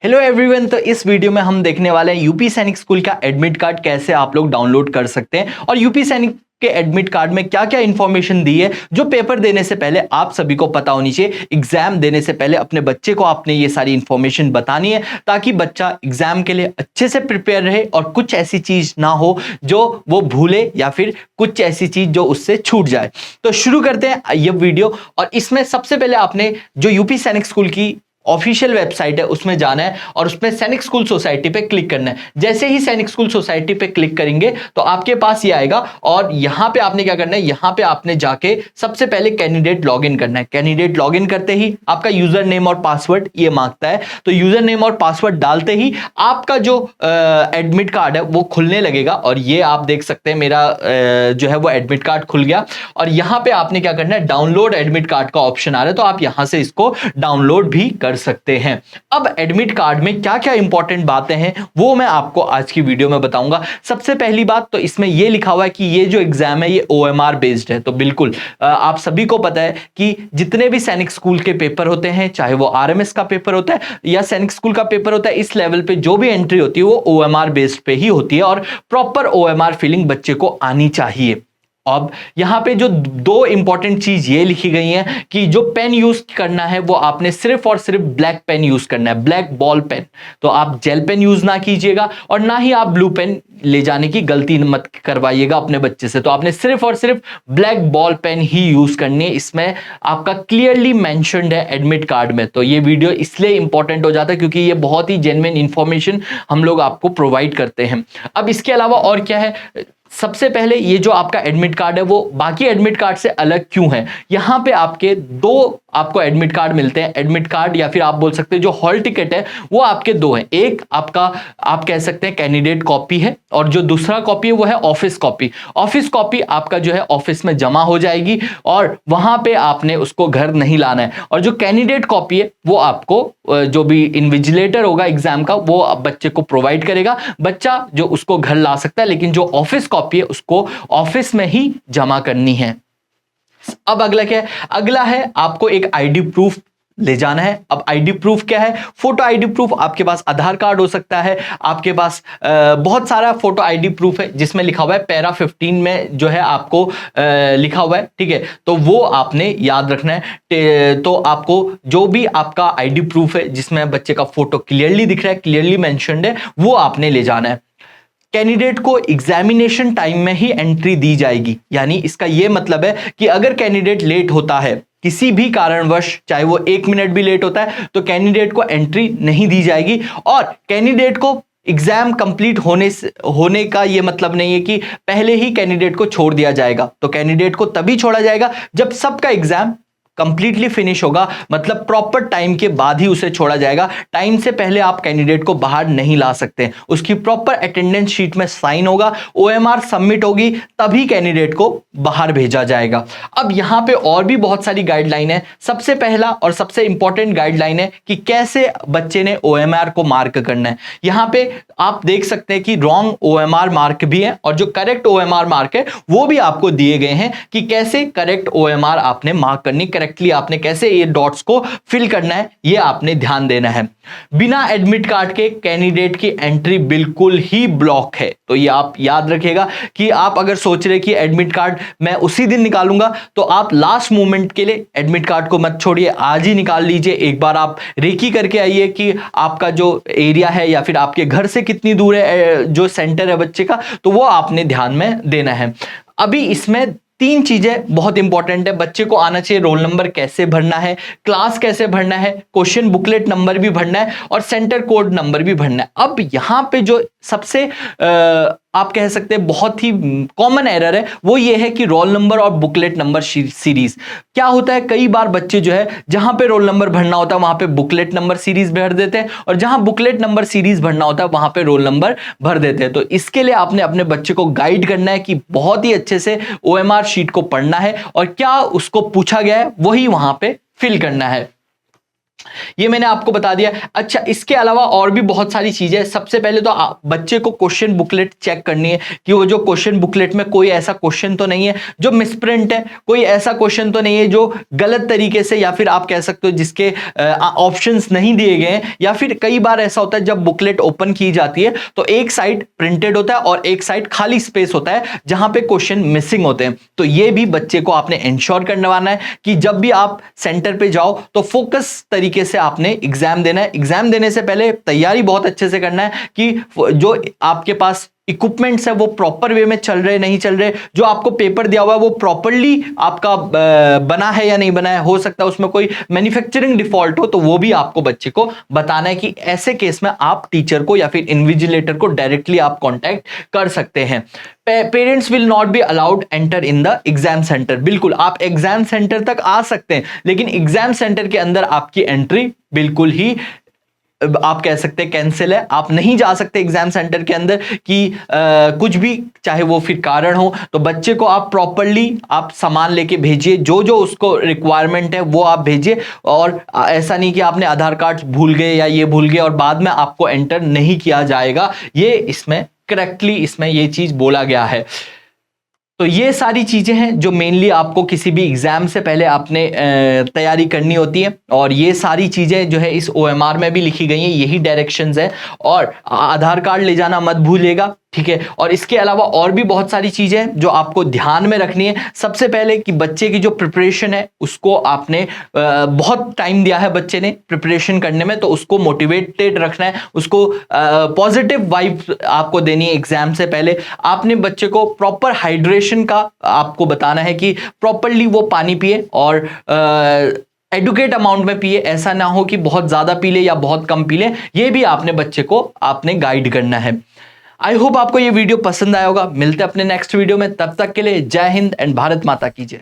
Hello everyone. तो इस video में हम देखने वाले हैं यूपी सैनिक स्कूल का एडमिट कार्ड कैसे आप लोग डाउनलोड कर सकते हैं और यूपी सैनिक के एडमिट कार्ड में क्या क्या इंफॉर्मेशन दी है जो पेपर देने से पहले आप सभी को पता होनी चाहिए। एग्जाम देने से पहले अपने बच्चे को आपने ये सारी इंफॉर्मेशन बतानी है ताकि बच्चा एग्जाम के लिए अच्छे से प्रिपेयर रहे और कुछ ऐसी चीज ना हो जो वो भूले या फिर कुछ ऐसी चीज जो उससे छूट जाए। तो शुरू करते हैं ये वीडियो। और इसमें सबसे पहले आपने जो यूपी सैनिक स्कूल की ऑफिशियल वेबसाइट है उसमें जाना है और उसमें सैनिक स्कूल सोसाइटी पे क्लिक करना है। जैसे ही सैनिक स्कूल सोसाइटी पे क्लिक करेंगे तो आपके पास ये आएगा और यहां पे आपने क्या करना है, यहां पे आपने जाके सबसे पहले कैंडिडेट लॉगिन करना है। कैंडिडेट लॉगिन करते ही आपका यूजर नेम और पासवर्ड ये मांगता है, तो यूजर नेम और पासवर्ड डालते ही आपका जो एडमिट कार्ड है वो खुलने लगेगा। और ये आप देख सकते हैं मेरा जो है वो एडमिट कार्ड खुल गया और यहां पे आपने क्या करना है, डाउनलोड एडमिट कार्ड का ऑप्शन आ रहा है, तो आप यहां से इसको डाउनलोड भी कर सकते हैं। अब एडमिट कार्ड में क्या क्या इंपॉर्टेंट बातें हैं वो मैं आपको आज की वीडियो में बताऊंगा। सबसे पहली बात तो इसमें ये लिखा हुआ है कि ये जो एग्जाम है ये OMR बेस्ड है। तो बिल्कुल आप सभी को पता है कि जितने भी सैनिक स्कूल के पेपर होते हैं, चाहे वो RMS का पेपर होता है या सैनिक स्कूल का पेपर होता है, इस लेवल पे जो भी एंट्री होती है वो OMR बेस्ड पे ही होती है और प्रॉपर OMR फीलिंग बच्चे को आनी चाहिए। अब यहां पे जो दो इंपॉर्टेंट चीज ये लिखी गई है कि जो पेन यूज करना है वो आपने सिर्फ और सिर्फ ब्लैक पेन यूज करना है, ब्लैक बॉल पेन। तो आप जेल पेन यूज ना कीजिएगा और ना ही आप ब्लू पेन ले जाने की गलती मत करवाइएगा अपने बच्चे से। तो आपने सिर्फ और सिर्फ ब्लैक बॉल पेन ही यूज करनी है। इसमें आपका क्लियरली मेंशन्ड है एडमिट कार्ड में। तो ये वीडियो इसलिए इंपॉर्टेंट हो जाता है क्योंकि ये बहुत ही जेन्युइन इंफॉर्मेशन हम लोग आपको प्रोवाइड करते हैं। अब इसके अलावा और क्या है, सबसे पहले ये जो आपका एडमिट कार्ड है वो बाकी एडमिट कार्ड से अलग क्यों है। यहां पे आपके दो आपको एडमिट कार्ड मिलते हैं। एडमिट कार्ड या फिर आप बोल सकते हैं जो हॉल टिकट है वो आपके दो हैं। एक आपका आप कह सकते हैं कैंडिडेट कॉपी है और जो दूसरा कॉपी है वो है ऑफिस कॉपी। ऑफिस कॉपी आपका जो है ऑफिस में जमा हो जाएगी और वहां पे आपने उसको घर नहीं लाना है। और जो कैंडिडेट कॉपी है वो आपको जो भी इन्विजिलेटर होगा एग्जाम का वो बच्चे को प्रोवाइड करेगा। बच्चा जो उसको घर ला सकता है, लेकिन जो ऑफिस कॉपी है उसको ऑफिस में ही जमा करनी है। अब अगला क्या है, अगला है आपको एक आईडी प्रूफ ले जाना है। अब आईडी प्रूफ क्या है, फोटो आईडी प्रूफ। आपके पास आधार कार्ड हो सकता है, आपके पास बहुत सारा फोटो आईडी प्रूफ है जिसमें लिखा हुआ है पैरा 15 में जो है आपको लिखा हुआ है, ठीक है। तो वो आपने याद रखना है। तो आपको जो भी आपका आईडी प्रूफ है जिसमें बच्चे का फोटो क्लियरली दिख रहा है, क्लियरली मेंशन्ड है, वो आपने ले जाना है। कैंडिडेट को एग्जामिनेशन टाइम में ही एंट्री दी जाएगी, यानी इसका यह मतलब है कि अगर कैंडिडेट लेट होता है किसी भी कारणवश, चाहे वो 1 मिनट भी लेट होता है, तो कैंडिडेट को एंट्री नहीं दी जाएगी। और कैंडिडेट को एग्जाम कंप्लीट होने का यह मतलब नहीं है कि पहले ही कैंडिडेट को छोड़ दिया जाएगा। तो कैंडिडेट को तभी छोड़ा जाएगा जब सबका एग्जाम कंप्लीटली फिनिश होगा, मतलब प्रॉपर टाइम के बाद ही उसे छोड़ा जाएगा। टाइम से पहले आप कैंडिडेट को बाहर नहीं ला सकते। उसकी प्रॉपर अटेंडेंस शीट में साइन होगा, OMR सबमिट होगी, तभी कैंडिडेट को बाहर भेजा जाएगा। अब यहां पे और भी बहुत सारी गाइडलाइन है। सबसे पहला और सबसे इंपॉर्टेंट गाइडलाइन है कि कैसे बच्चे ने OMR को मार्क करना है। यहां पे आप देख सकते हैं कि रॉन्ग OMR मार्क भी है और जो करेक्ट OMR मार्क है वो भी आपको दिए गए हैं कि कैसे करेक्ट OMR आपने मार्क करनी, आपने कैसे ये डॉट्स को फिल करना है, ये आपने ध्यान देना है। बिना एडमिट कार्ड के कैंडिडेट की एंट्री बिल्कुल ही ब्लॉक है। तो ये आप याद रखिएगा कि आप अगर सोच रहे कि एडमिट कार्ड मैं उसी दिन निकालूंगा, तो आप लास्ट मोमेंट के लिए एडमिट कार्ड को मत छोड़िए, आज ही निकाल लीजिए। एक बार आप रेकी करके आइए कि आपका जो एरिया है या फिर आपके घर से कितनी दूर है जो सेंटर है बच्चे का, तो वो आपने ध्यान में देना है। अभी इसमें 3 चीजें बहुत इंपॉर्टेंट है। बच्चे को आना चाहिए रोल नंबर कैसे भरना है, क्लास कैसे भरना है, क्वेश्चन बुकलेट नंबर भी भरना है और सेंटर कोड नंबर भी भरना है। अब यहां पे जो सबसे आप कह सकते हैं बहुत ही कॉमन एरर है वो ये है कि रोल नंबर और बुकलेट नंबर सीरीज। क्या होता है, कई बार बच्चे जो है जहां पे रोल नंबर भरना होता है वहां पे बुकलेट नंबर सीरीज भर देते हैं और जहां बुकलेट नंबर सीरीज भरना होता है वहां पे रोल नंबर भर देते हैं। तो इसके लिए आपने अपने बच्चे को गाइड करना है कि बहुत ही अच्छे से OMR शीट को पढ़ना है और क्या उसको पूछा गया है वही वहां पे फिल करना है। ये मैंने आपको बता दिया। अच्छा, इसके अलावा और भी बहुत सारी चीजें। सबसे पहले तो बच्चे को क्वेश्चन बुकलेट चेक करनी है कि वो जो क्वेश्चन बुकलेट में कोई ऐसा क्वेश्चन तो नहीं है जो मिसप्रिंट है, कोई ऐसा क्वेश्चन तो नहीं है जो गलत तरीके से, या फिर आप कह सकते हो जिसके ऑप्शंस नहीं दिए गए हैं। या फिर कई बार ऐसा होता है जब बुकलेट ओपन की जाती है तो एक साइड प्रिंटेड होता है और एक साइड खाली स्पेस होता है जहां पे क्वेश्चन मिसिंग होते हैं। तो ये भी बच्चे को आपने इंश्योर करवाना है कि जब भी आप सेंटर पे जाओ तो फोकस तरीके से आपने एग्जाम देना है। एग्जाम देने से पहले तैयारी बहुत अच्छे से करना है कि जो आपके पास इक्विपमेंट्स है वो प्रॉपर वे में चल रहे नहीं चल रहे, जो आपको पेपर दिया हुआ है वो प्रॉपरली आपका बना है या नहीं बना है। हो सकता है उसमें कोई मैन्युफैक्चरिंग डिफॉल्ट हो, तो वो भी आपको बच्चे को बताना है कि ऐसे केस में आप टीचर को या फिर इन्विजिलेटर को डायरेक्टली आप कांटेक्ट कर सकते हैं। Parents will not be allowed enter in the exam centre. बिल्कुल आप एग्जाम सेंटर तक आ सकते हैं, लेकिन एग्जाम सेंटर के अंदर आपकी एंट्री बिल्कुल ही आप कह सकते हैं कैंसिल है। आप नहीं जा सकते एग्जाम सेंटर के अंदर कि कुछ भी चाहे वो फिर कारण हो। तो बच्चे को आप प्रॉपरली आप सामान लेके भेजिए, जो जो उसको रिक्वायरमेंट है वो आप भेजिए। और ऐसा नहीं कि आपने आधार कार्ड भूल गए या ये भूल गए और बाद में आपको एंटर नहीं किया जाएगा। ये इसमें करेक्टली इसमें ये चीज बोला गया है। तो ये सारी चीजें हैं जो मेनली आपको किसी भी एग्जाम से पहले आपने तैयारी करनी होती है। और ये सारी चीजें जो है इस OMR में भी लिखी गई हैं, यही डायरेक्शंस है। और आधार कार्ड ले जाना मत भूलिएगा, ठीक है। और इसके अलावा और भी बहुत सारी चीजें जो आपको ध्यान में रखनी है। सबसे पहले कि बच्चे की जो प्रिपरेशन है उसको आपने बहुत टाइम दिया है बच्चे ने प्रिपरेशन करने में, तो उसको मोटिवेटेड रखना है, उसको पॉजिटिव वाइब आपको देनी है। एग्जाम से पहले आपने बच्चे को प्रॉपर हाइड्रेशन का आपको बताना है कि प्रॉपरली वो पानी पिए और एडुकेट अमाउंट में पिए। ऐसा ना हो कि बहुत ज्यादा पी ले या बहुत कम पी ले, ये भी आपने बच्चे को आपने गाइड करना है। आई होप आपको ये वीडियो पसंद आया होगा। मिलते हैं अपने नेक्स्ट वीडियो में, तब तक के लिए जय हिंद एंड भारत माता की जय।